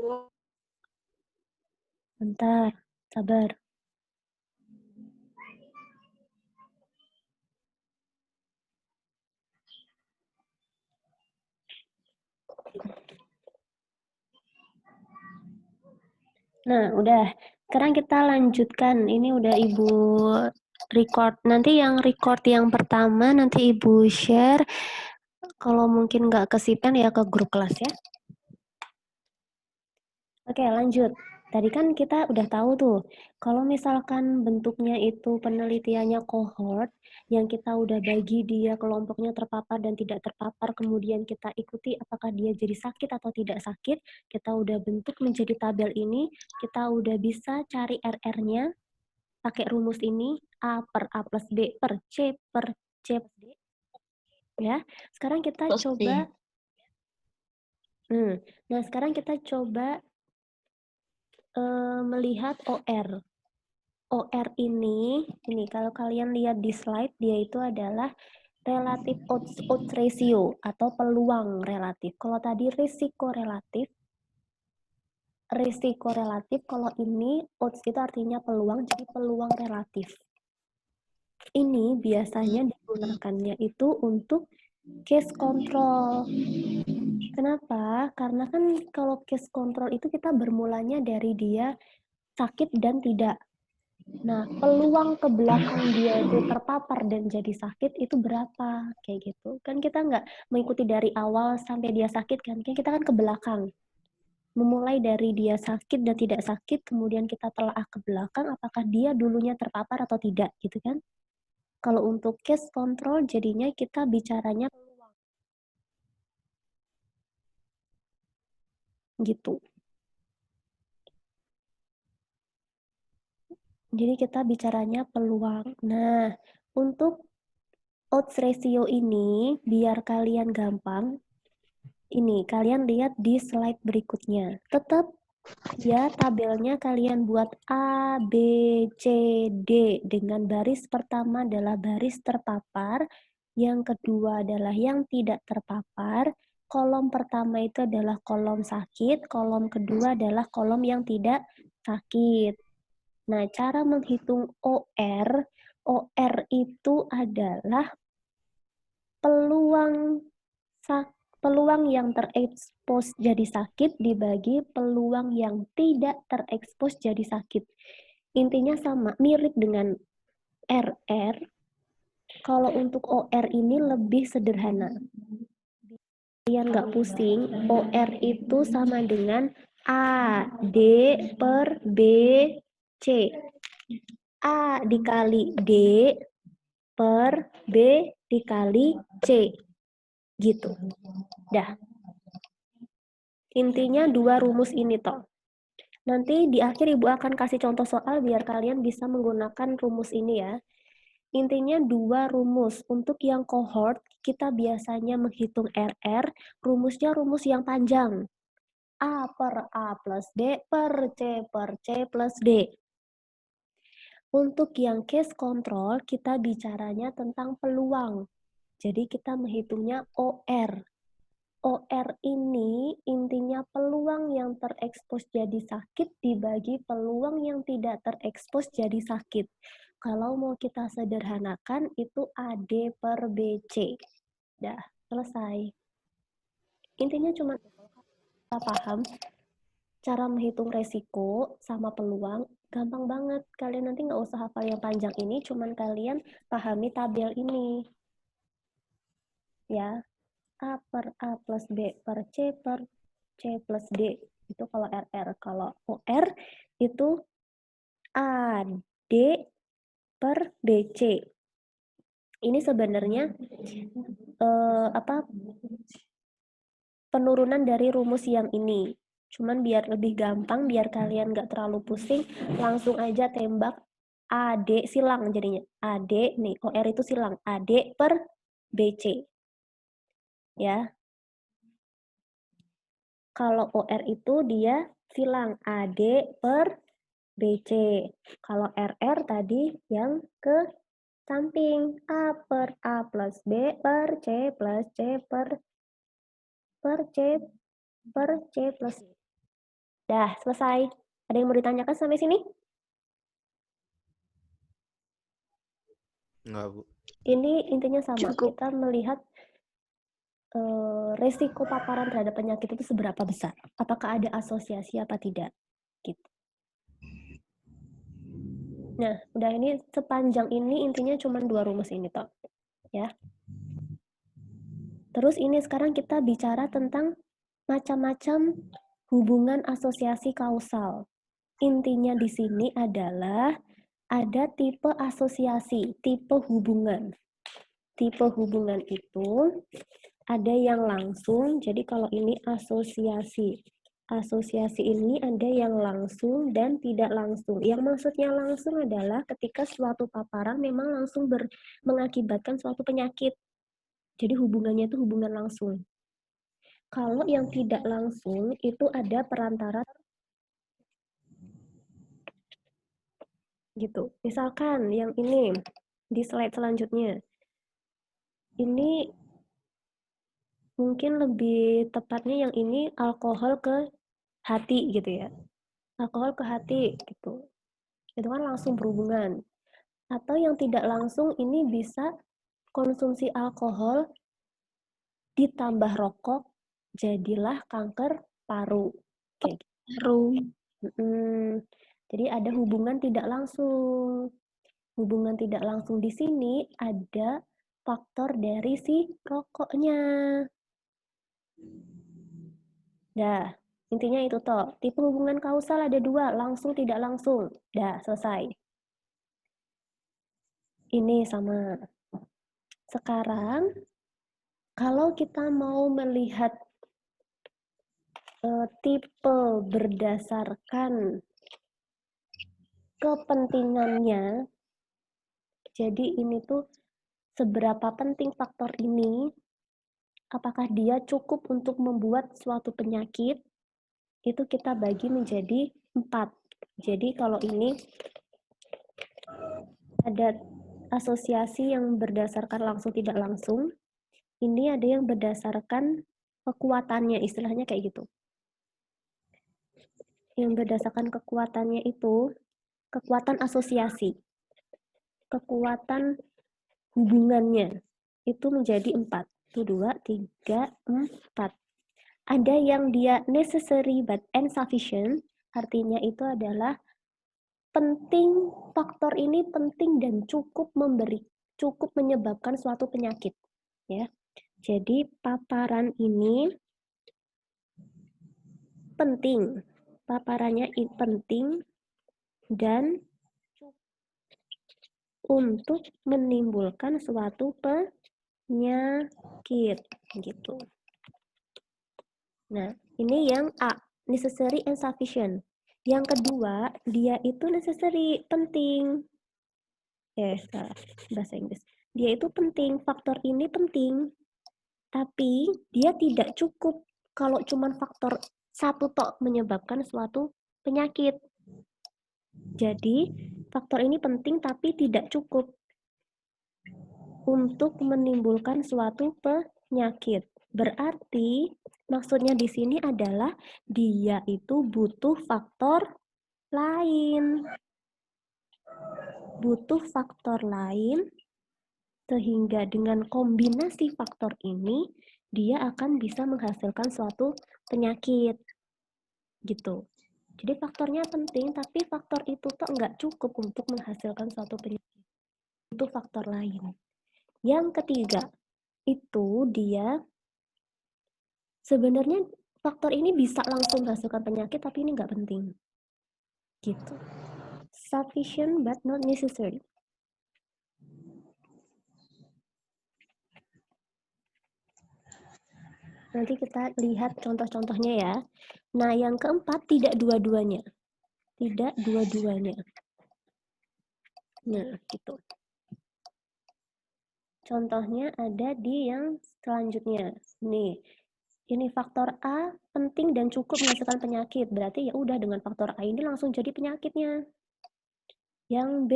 dulu. Bentar, sabar. Nah, udah. Sekarang kita lanjutkan. Ini udah Ibu record. Nanti yang record yang pertama nanti Ibu share. Kalau mungkin nggak kesipan ya ke grup kelas ya. Oke, lanjut. Tadi kan kita udah tahu tuh, kalau misalkan bentuknya itu penelitiannya cohort, yang kita udah bagi dia kelompoknya terpapar dan tidak terpapar, kemudian kita ikuti apakah dia jadi sakit atau tidak sakit, kita udah bentuk menjadi tabel ini, kita udah bisa cari RR-nya, pakai rumus ini, A per A plus B per C per C plus D. Ya, sekarang kita coba, nah sekarang kita coba melihat OR. OR ini kalau kalian lihat di slide, dia itu adalah relative odds ratio atau peluang relatif. Kalau tadi risiko relatif, kalau ini odds itu artinya peluang, jadi peluang relatif. Ini biasanya digunakannya itu untuk case control. Kenapa? Karena kan kalau case control itu kita bermulanya dari dia sakit dan tidak. Nah, peluang ke belakang dia itu terpapar dan jadi sakit itu berapa? Kayak gitu. Kan kita nggak mengikuti dari awal sampai dia sakit kan? Kita kan ke belakang. Memulai dari dia sakit dan tidak sakit, kemudian kita telah ke belakang apakah dia dulunya terpapar atau tidak, gitu kan? Kalau untuk case control jadinya kita bicaranya peluang. Gitu. Jadi kita bicaranya peluang. Nah, untuk odds ratio ini, biar kalian gampang, ini kalian lihat di slide berikutnya. Tetap ya tabelnya kalian buat A, B, C, D dengan baris pertama adalah baris terpapar, yang kedua adalah yang tidak terpapar, kolom pertama itu adalah kolom sakit, kolom kedua adalah kolom yang tidak sakit. Nah, cara menghitung OR, OR itu adalah peluang yang terekspos jadi sakit dibagi peluang yang tidak terekspos jadi sakit. Intinya sama, mirip dengan RR. Kalau untuk OR ini lebih sederhana. Kalian nggak pusing, OR itu sama dengan A, D per B, C. A dikali D per B dikali C. Gitu. Dah. Intinya dua rumus ini toh. Nanti di akhir Ibu akan kasih contoh soal biar kalian bisa menggunakan rumus ini ya. Intinya dua rumus. Untuk yang cohort, kita biasanya menghitung RR, rumusnya rumus yang panjang. A per A plus D per C plus D. Untuk yang case control, kita bicaranya tentang peluang. Jadi kita menghitungnya OR. OR ini intinya peluang yang terekspos jadi sakit dibagi peluang yang tidak terekspos jadi sakit. Kalau mau kita sederhanakan itu AD per BC. Dah, selesai. Intinya cuma kita paham cara menghitung resiko sama peluang, gampang banget. Kalian nanti nggak usah hafal yang panjang ini, cuman kalian pahami tabel ini. Ya, A per A plus B per C plus D. Itu kalau RR. Kalau OR itu AD per BC. Ini sebenarnya penurunan dari rumus yang ini. Cuman biar lebih gampang, biar kalian nggak terlalu pusing, langsung aja tembak AD silang jadinya. AD, nih OR itu silang. AD per BC. Ya. Kalau OR itu dia silang AD per BC. Kalau RR tadi yang ke samping A per A plus B per C plus C per C plus C. Dah, selesai. Ada yang mau ditanyakan sampai sini? Enggak, Bu. Ini intinya sama. Cukup. Kita melihat resiko paparan terhadap penyakit itu seberapa besar. Apakah ada asosiasi apa tidak. Gitu. Nah, udah ini sepanjang ini intinya cuma 2 rumus ini toh. Ya. Terus ini sekarang kita bicara tentang macam-macam hubungan asosiasi kausal. Intinya di sini adalah ada tipe asosiasi, tipe hubungan. Tipe hubungan itu ada yang langsung, jadi kalau ini asosiasi. Asosiasi ini ada yang langsung dan tidak langsung. Yang maksudnya langsung adalah ketika suatu paparan memang langsung mengakibatkan suatu penyakit. Jadi hubungannya itu hubungan langsung. Kalau yang tidak langsung itu ada perantara gitu. Misalkan yang ini di slide selanjutnya. Ini mungkin lebih tepatnya yang ini alkohol ke hati gitu ya. Alkohol ke hati gitu. Itu kan langsung berhubungan. Atau yang tidak langsung ini bisa konsumsi alkohol ditambah rokok jadilah kanker paru. Kayak Paru. Jadi ada hubungan tidak langsung. Hubungan tidak langsung di sini ada faktor dari si rokoknya. Dah, intinya itu toh. Tipe hubungan kausal ada 2, langsung tidak langsung. Dah, selesai. Ini sama. Sekarang, kalau kita mau melihat tipe berdasarkan kepentingannya, jadi ini tuh seberapa penting faktor ini, apakah dia cukup untuk membuat suatu penyakit, itu kita bagi menjadi 4. Jadi kalau ini ada asosiasi yang berdasarkan langsung tidak langsung, ini ada yang berdasarkan kekuatannya, istilahnya kayak gitu. Yang berdasarkan kekuatannya itu, kekuatan asosiasi. Kekuatan hubungannya itu menjadi 4. 2, 3, 4. Ada yang dia necessary but insufficient, artinya itu adalah penting, faktor ini penting dan cukup menyebabkan suatu penyakit, ya. Jadi paparan ini penting, paparannya penting dan untuk menimbulkan suatu penyakit, gitu. Nah, ini yang A, necessary and sufficient. Yang kedua, dia itu necessary, penting. Salah, bahasa Inggris. Dia itu penting, faktor ini penting. Tapi dia tidak cukup kalau cuma faktor satu tok menyebabkan suatu penyakit. Jadi, faktor ini penting tapi tidak cukup untuk menimbulkan suatu penyakit. Berarti maksudnya di sini adalah dia itu butuh faktor lain. Butuh faktor lain sehingga dengan kombinasi faktor ini dia akan bisa menghasilkan suatu penyakit. Gitu. Jadi faktornya penting tapi faktor itu tuh nggak cukup untuk menghasilkan suatu penyakit. Butuh faktor lain. Yang ketiga, itu dia sebenarnya faktor ini bisa langsung menghasilkan penyakit, tapi ini nggak penting. Gitu. Sufficient but not necessary. Nanti kita lihat contoh-contohnya ya. Nah, yang keempat, tidak dua-duanya. Tidak dua-duanya. Nah, gitu. Contohnya ada di yang selanjutnya. Nih, ini faktor A penting dan cukup menghasilkan penyakit. Berarti ya udah dengan faktor A ini langsung jadi penyakitnya. Yang B,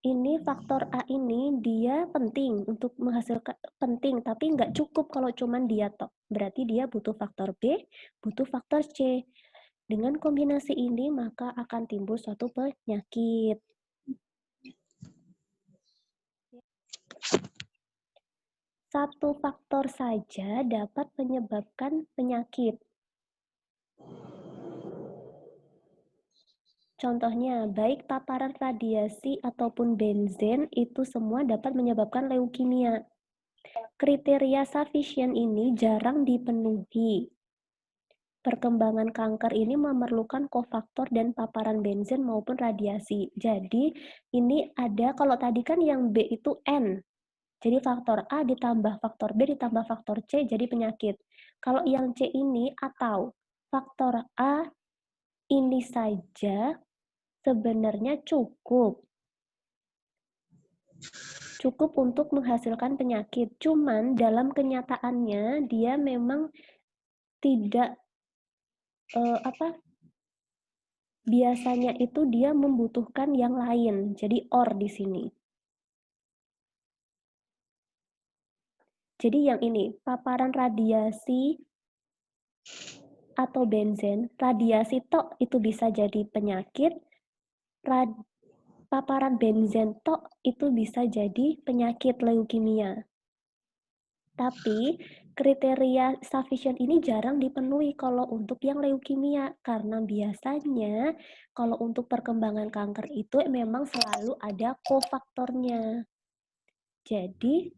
ini faktor A ini dia penting untuk menghasilkan penting tapi nggak cukup kalau cuman dia tok. Berarti dia butuh faktor B, butuh faktor C. Dengan kombinasi ini, maka akan timbul suatu penyakit. Satu faktor saja dapat menyebabkan penyakit. Contohnya, baik paparan radiasi ataupun benzen itu semua dapat menyebabkan leukemia. Kriteria sufficient ini jarang dipenuhi. Perkembangan kanker ini memerlukan kofaktor dan paparan benzen maupun radiasi. Jadi, ini ada, kalau tadi kan yang B itu N. Jadi faktor A ditambah faktor B ditambah faktor C jadi penyakit. Kalau yang C ini atau faktor A ini saja sebenarnya cukup untuk menghasilkan penyakit. Cuman dalam kenyataannya dia memang tidak biasanya itu dia membutuhkan yang lain. Jadi OR di sini. Jadi yang ini, paparan radiasi atau benzen, radiasi tok itu bisa jadi penyakit, paparan benzen tok itu bisa jadi penyakit leukemia. Tapi kriteria sufficient ini jarang dipenuhi kalau untuk yang leukemia, karena biasanya kalau untuk perkembangan kanker itu memang selalu ada kofaktornya. Jadi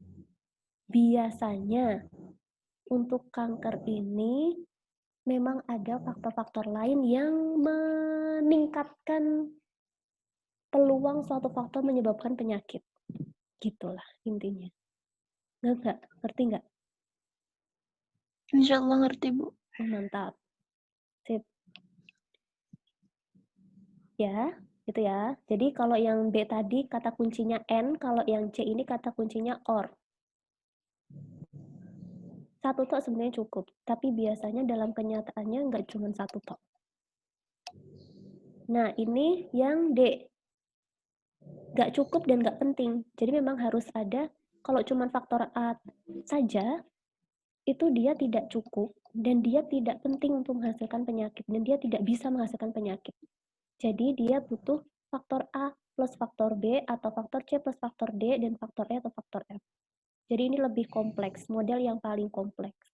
biasanya untuk kanker ini memang ada faktor-faktor lain yang meningkatkan peluang suatu faktor menyebabkan penyakit. Gitulah intinya. Nggak? Ngerti nggak? Insya Allah ngerti, Bu. Mantap. Sip. Ya, gitu ya. Jadi kalau yang B tadi kata kuncinya N, kalau yang C ini kata kuncinya OR. Satu tok sebenarnya cukup, tapi biasanya dalam kenyataannya nggak cuma satu tok. Nah, ini yang D. Nggak cukup dan nggak penting. Jadi memang harus ada, kalau cuma faktor A saja, itu dia tidak cukup, dan dia tidak penting untuk menghasilkan penyakit, dan dia tidak bisa menghasilkan penyakit. Jadi dia butuh faktor A plus faktor B, atau faktor C plus faktor D, dan faktor E atau faktor F. Jadi ini lebih kompleks, model yang paling kompleks.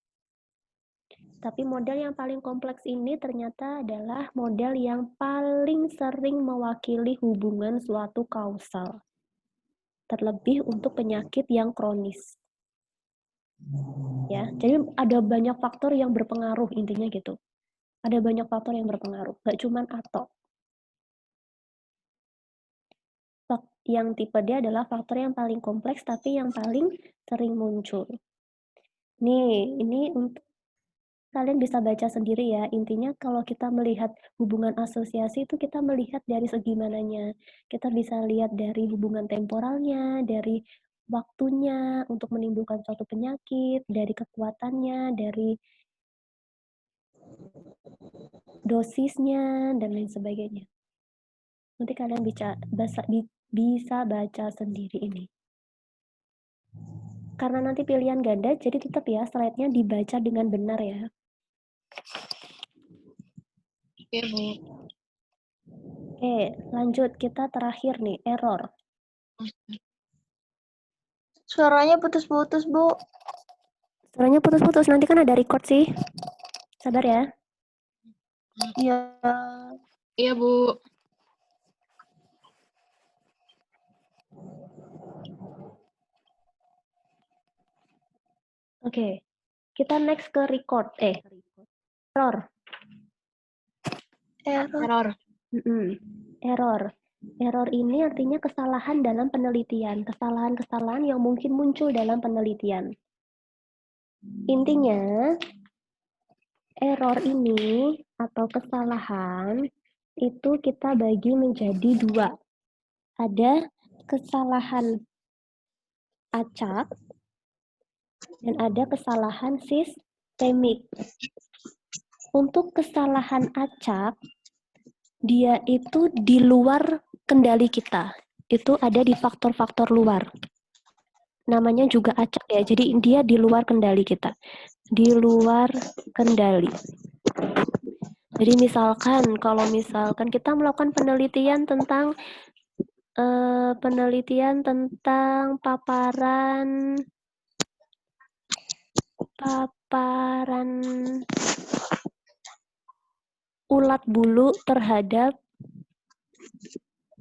Tapi model yang paling kompleks ini ternyata adalah model yang paling sering mewakili hubungan suatu kausal. Terlebih untuk penyakit yang kronis. Ya, jadi ada banyak faktor yang berpengaruh, intinya gitu. Ada banyak faktor yang berpengaruh, nggak cuma atau. Yang tipe D adalah faktor yang paling kompleks tapi yang paling sering muncul. Nih, ini untuk kalian bisa baca sendiri ya. Intinya kalau kita melihat hubungan asosiasi itu kita melihat dari segi mananya. Kita bisa lihat dari hubungan temporalnya, dari waktunya untuk menimbulkan suatu penyakit, dari kekuatannya, dari dosisnya, dan lain sebagainya. Nanti kalian bisa baca sendiri ini. Karena nanti pilihan ganda, jadi tetap ya slide-nya dibaca dengan benar ya. Iya, Bu. Oke, lanjut. Kita terakhir nih, error. Suaranya putus-putus, Bu. Suaranya putus-putus, nanti kan ada record sih. Sabar ya. Iya. Iya, Bu. Oke, kita next ke record. Error. Error. Error. Error ini artinya kesalahan dalam penelitian. Kesalahan-kesalahan yang mungkin muncul dalam penelitian. Intinya, error ini atau kesalahan itu kita bagi menjadi dua. Ada kesalahan acak dan ada kesalahan sistemik. Untuk kesalahan acak, dia itu di luar kendali kita. Itu ada di faktor-faktor luar. Namanya juga acak ya, jadi dia di luar kendali kita. Di luar kendali. Jadi kalau misalkan kita melakukan penelitian tentang paparan ulat bulu terhadap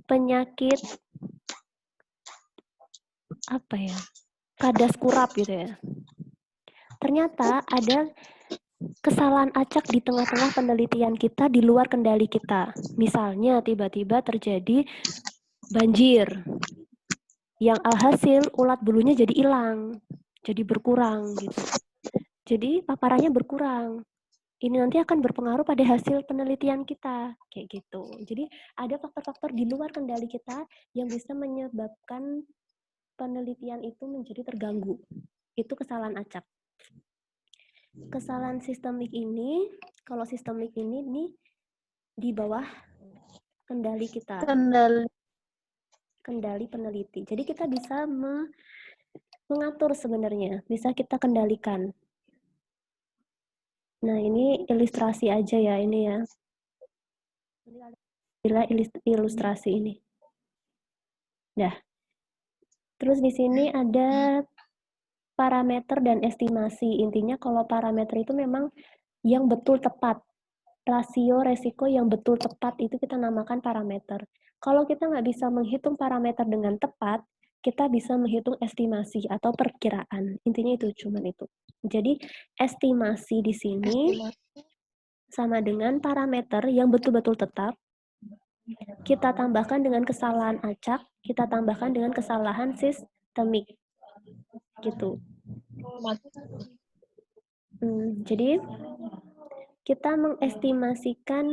penyakit kadas kurap gitu ya. Ternyata ada kesalahan acak di tengah-tengah penelitian kita di luar kendali kita. Misalnya tiba-tiba terjadi banjir, yang alhasil ulat bulunya jadi hilang, jadi berkurang gitu. Jadi paparannya berkurang. Ini nanti akan berpengaruh pada hasil penelitian kita, kayak gitu. Jadi ada faktor-faktor di luar kendali kita yang bisa menyebabkan penelitian itu menjadi terganggu. Itu kesalahan acak. Kesalahan sistemik ini, kalau sistemik ini nih di bawah kendali kita. Kendali peneliti. Jadi kita bisa mengatur sebenarnya, bisa kita kendalikan. Nah, ini ilustrasi aja ya ini ya. Ilustrasi ini. Nah, terus di sini ada parameter dan estimasi. Intinya kalau parameter itu memang yang betul tepat. Rasio resiko yang betul tepat itu kita namakan parameter. Kalau kita nggak bisa menghitung parameter dengan tepat, kita bisa menghitung estimasi atau perkiraan. Intinya itu, cuman itu. Jadi, estimasi di sini sama dengan parameter yang betul-betul tetap, kita tambahkan dengan kesalahan acak, kita tambahkan dengan kesalahan sistemik. Gitu. Jadi, kita mengestimasikan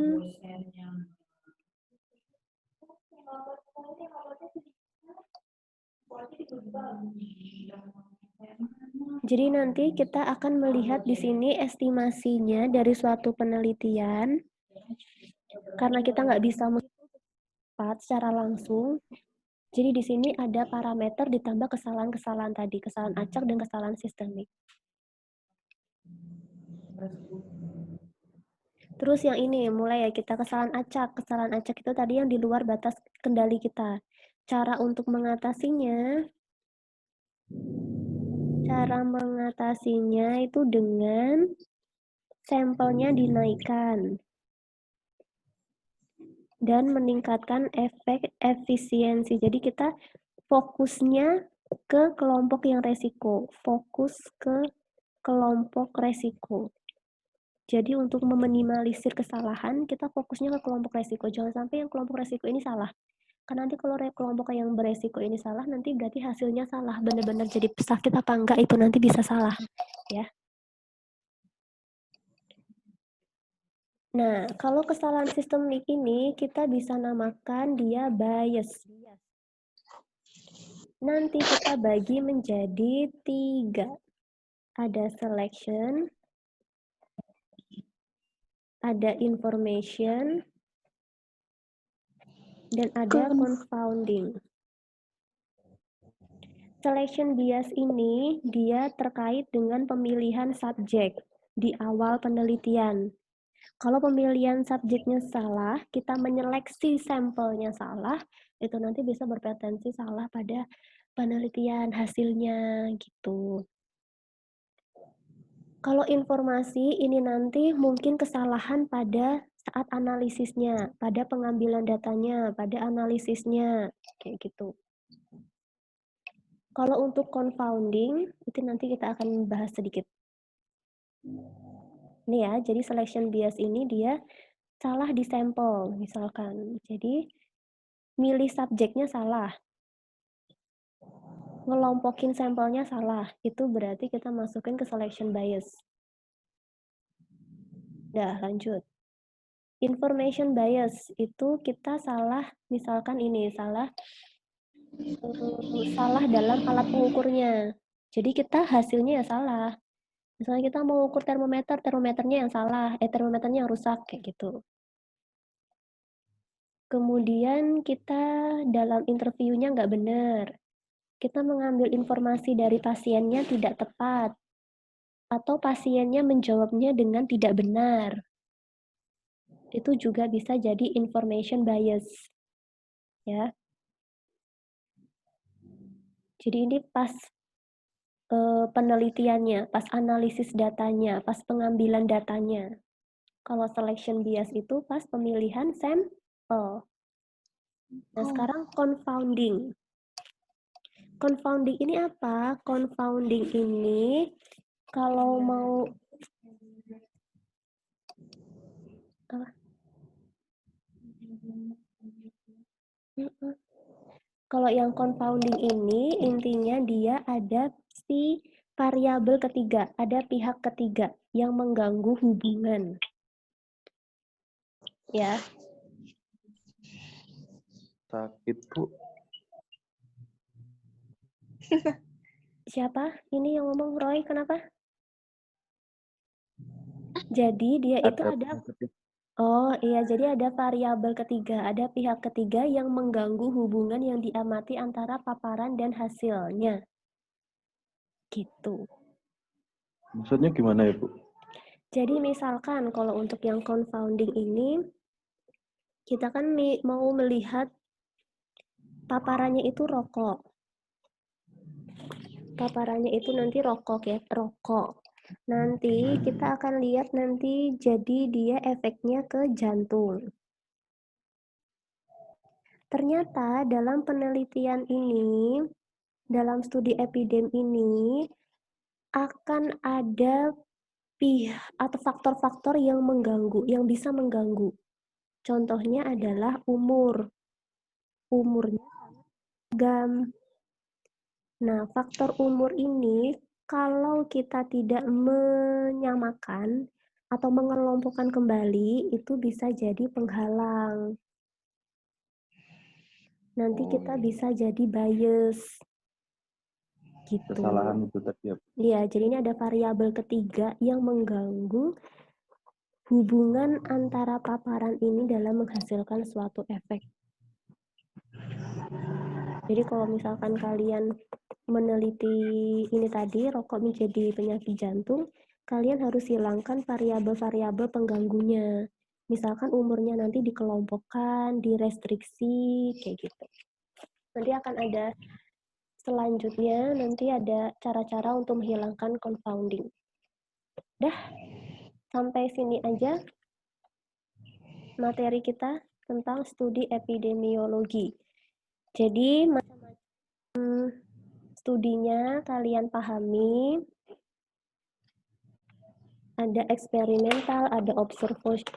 jadi nanti kita akan melihat di sini estimasinya dari suatu penelitian. Karena kita nggak bisa melihat secara langsung, jadi di sini ada parameter ditambah kesalahan-kesalahan tadi, kesalahan acak dan kesalahan sistemik. Terus yang ini, mulai ya kita kesalahan acak. Kesalahan acak itu tadi yang di luar batas kendali kita. Cara mengatasinya itu dengan sampelnya dinaikkan dan meningkatkan efisiensi. Jadi kita fokusnya ke kelompok yang resiko. Fokus ke kelompok resiko. Jadi untuk meminimalisir kesalahan, kita fokusnya ke kelompok resiko. Jangan sampai yang kelompok resiko ini salah. Karena nanti kalau kelompok yang beresiko ini salah, nanti berarti hasilnya salah. Benar-benar jadi sakit apa enggak itu nanti bisa salah. Ya. Nah, kalau kesalahan sistemik ini, kita bisa namakan dia bias. Nanti kita bagi menjadi 3. Ada selection, ada information, dan ada confounding. Selection bias ini dia terkait dengan pemilihan subjek di awal penelitian. Kalau pemilihan subjeknya salah, kita menyeleksi sampelnya salah, itu nanti bisa berpotensi salah pada penelitian hasilnya gitu. Kalau informasi ini nanti mungkin kesalahan pada saat analisisnya, pada pengambilan datanya, pada analisisnya, kayak gitu. Kalau untuk confounding, itu nanti kita akan bahas sedikit. Ini ya, jadi selection bias ini dia salah di sampel, misalkan. Jadi, milih subjeknya salah. Ngelompokin sampelnya salah. Itu berarti kita masukin ke selection bias. Dah, lanjut. Information bias itu kita salah, misalkan ini salah dalam alat pengukurnya. Jadi kita hasilnya ya salah. Misalnya kita mau ukur termometernya yang salah, termometernya yang rusak kayak gitu. Kemudian kita dalam interviewnya nggak benar. Kita mengambil informasi dari pasiennya tidak tepat. Atau pasiennya menjawabnya dengan tidak benar. itu juga bisa jadi information bias. Ya. Jadi ini pas penelitiannya, pas analisis datanya, pas pengambilan datanya. Kalau selection bias itu pas pemilihan sampel. Nah, sekarang confounding. Confounding ini apa? Confounding ini kalau mau kalau yang confounding ini intinya dia ada si variabel ketiga, ada pihak ketiga yang mengganggu hubungan. Ya. Sakit, Bu. Siapa? Ini yang ngomong Roy, kenapa? Jadi dia itu ada Oh iya, jadi ada variabel ketiga, ada pihak ketiga yang mengganggu hubungan yang diamati antara paparan dan hasilnya. Gitu. Maksudnya gimana ya, Bu? Jadi misalkan kalau untuk yang confounding ini, kita kan mau melihat paparannya itu rokok. Paparannya itu nanti rokok ya, rokok. Nanti kita akan lihat nanti jadi dia efeknya ke jantung. Ternyata dalam penelitian ini, dalam studi epidem ini, akan ada atau faktor-faktor yang mengganggu, yang bisa mengganggu. Contohnya adalah umur. Umurnya gam. Nah, faktor umur ini kalau kita tidak menyamakan atau mengelompokkan kembali, itu bisa jadi penghalang. Nanti kita bisa jadi bias. Gitu. Kesalahan itu tadi ya. Iya, jadi ini ada variabel ketiga yang mengganggu hubungan antara paparan ini dalam menghasilkan suatu efek. Jadi kalau misalkan kalian meneliti ini tadi, rokok menjadi penyakit jantung, kalian harus hilangkan variabel-variabel pengganggunya. Misalkan umurnya nanti dikelompokkan, direstriksi, kayak gitu. Nanti akan ada selanjutnya, nanti ada cara-cara untuk menghilangkan confounding. Dah, sampai sini aja materi kita tentang studi epidemiologi. Jadi, macam-macam studinya kalian pahami. Ada eksperimental, ada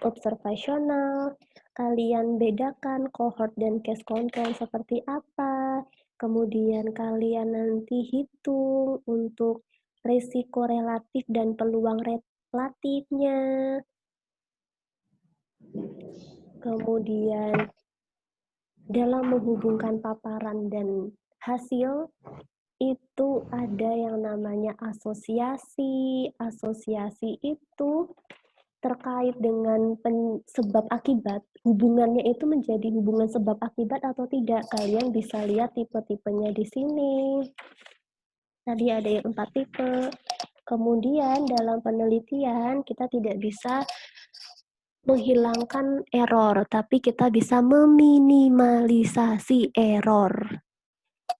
observasional. Kalian bedakan cohort dan case control seperti apa. Kemudian kalian nanti hitung untuk risiko relatif dan peluang relatifnya. Kemudian dalam menghubungkan paparan dan hasil, itu ada yang namanya asosiasi. Asosiasi itu terkait dengan sebab akibat. Hubungannya itu menjadi hubungan sebab akibat atau tidak. Kalian bisa lihat tipe-tipenya di sini. Tadi ada yang 4 tipe. Kemudian dalam penelitian kita tidak bisa menghilangkan error, tapi kita bisa meminimalisasi error.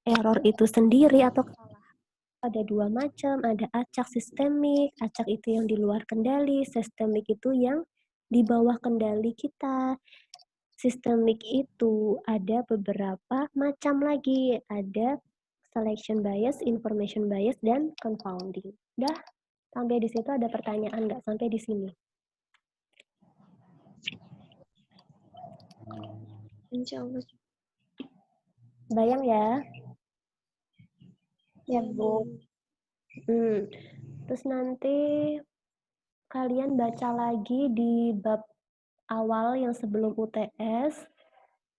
Error itu sendiri atau kesalahan ada 2 macam, ada acak sistemik, acak itu yang di luar kendali, sistemik itu yang di bawah kendali kita. Sistemik itu ada beberapa macam lagi, ada selection bias, information bias, dan confounding. Dah, sampai di situ ada pertanyaan nggak sampai di sini? Insya Allah. Bayang ya? Ya, Bu. Terus nanti kalian baca lagi di bab awal yang sebelum UTS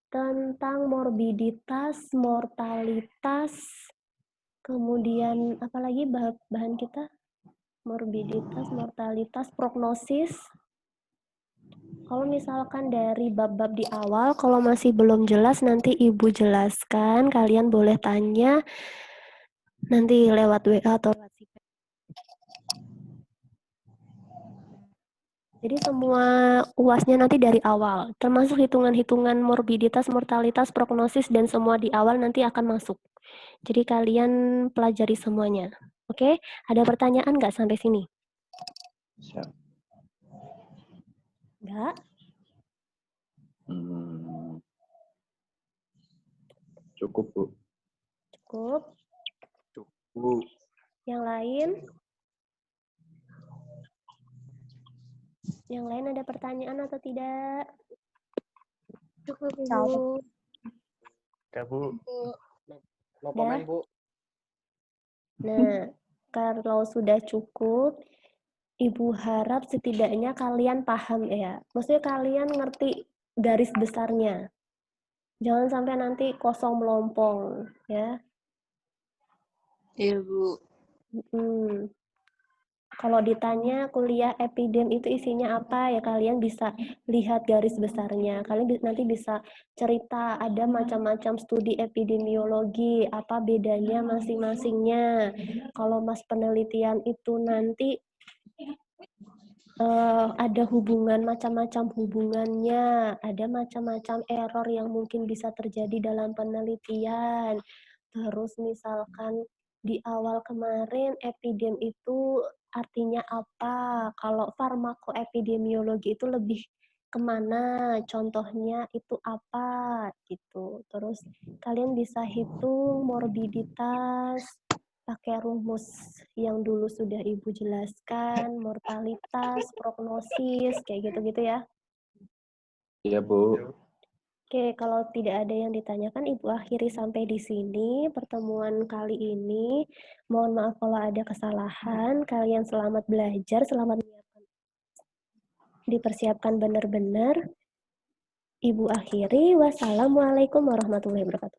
tentang morbiditas, mortalitas, kemudian apalagi bahan kita? Morbiditas, mortalitas, prognosis. Kalau misalkan dari bab-bab di awal, kalau masih belum jelas nanti Ibu jelaskan, kalian boleh tanya nanti lewat WA atau lewat Jadi semua UASnya nanti dari awal, termasuk hitungan-hitungan morbiditas, mortalitas, prognosis, dan semua di awal nanti akan masuk. Jadi kalian pelajari semuanya. Oke, ada pertanyaan nggak sampai sini? Siap. Nggak? Cukup, Bu. Cukup. Cukup. Yang lain? Yang lain ada pertanyaan atau tidak? Cukup, Bu. Ya, Bu. No Dah? komen, Bu. Nah, kalau sudah cukup, Ibu harap setidaknya kalian paham ya. Maksudnya kalian ngerti garis besarnya. Jangan sampai nanti kosong melompong, ya. Iya, Bu. Kalau ditanya kuliah epidem itu isinya apa, ya kalian bisa lihat garis besarnya. Kalian nanti bisa cerita ada macam-macam studi epidemiologi, apa bedanya masing-masingnya. Kalau mas penelitian itu nanti ada hubungan, macam-macam hubungannya, ada macam-macam error yang mungkin bisa terjadi dalam penelitian. Terus misalkan di awal kemarin epidem itu artinya apa? Kalau farmakoepidemiologi itu lebih kemana? Contohnya itu apa? Gitu. Terus kalian bisa hitung morbiditas, pakai rumus yang dulu sudah Ibu jelaskan, mortalitas, prognosis, kayak gitu-gitu ya. Iya, Bu. Oke, kalau tidak ada yang ditanyakan, Ibu akhiri sampai di sini pertemuan kali ini. Mohon maaf kalau ada kesalahan. Kalian selamat belajar, selamat dipersiapkan benar-benar. Ibu akhiri. Wassalamualaikum warahmatullahi wabarakatuh.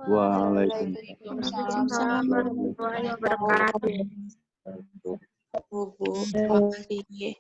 Waalaikumsalam warahmatullahi wabarakatuh. Bu. Makasih.